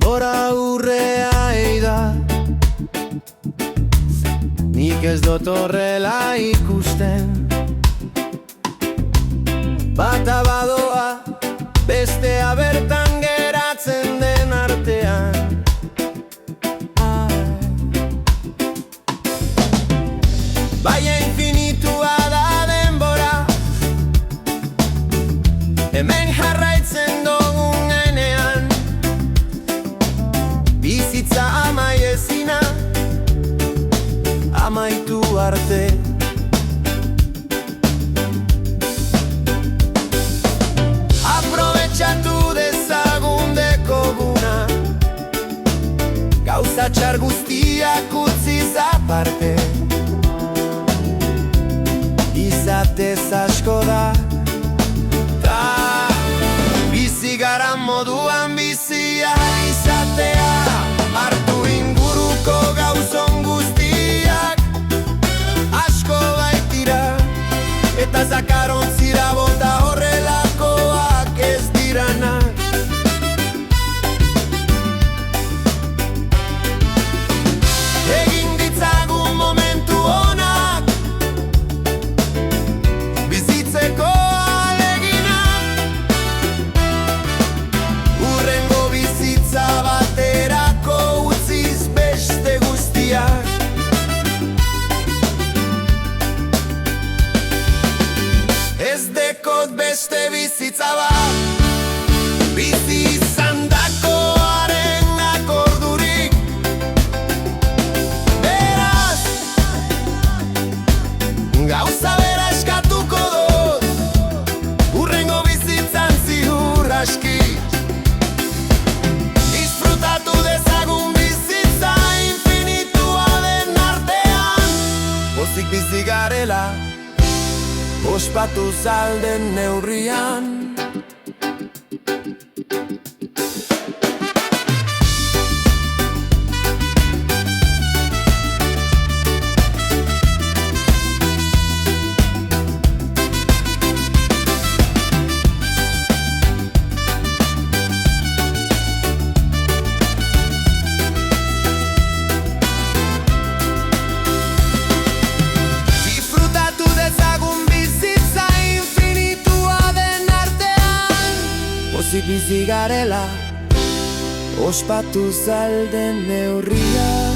Gora urrea eida, nik ez dut horrela ikusten. Bata badoa, bestea bertan geratzen den artean. Baina infinitua da denbora, hemen jarraitzen dugunean. Bizitza amaiezina, amaitu arte. Aprobetxatu dezagun dekoguna, gauza txar guztiak utziz aparte. Izatez asko da, ta bizi gara moduan bizia izatea. Hartu inguruko gauzon guztiak asko baitira, eta zakarontzira bota horrelakoak ez diranak. Egin ditzagun momentu onak, bizitzeko alegina. Hurrengo bizitza baterako utziz beste guztiak. Ez dekot beste bizitza bat, bizi izandakoaren akordurik. Beraz, gauza bera eskatuko dut, hurrengo bizitzan ziur aski. Disfrutatu dezagun bizitza infinitua den artean. Pozik bizi garela, ospatu zalden neurrian. Pozik bizi garela, ospatu zalden neurria.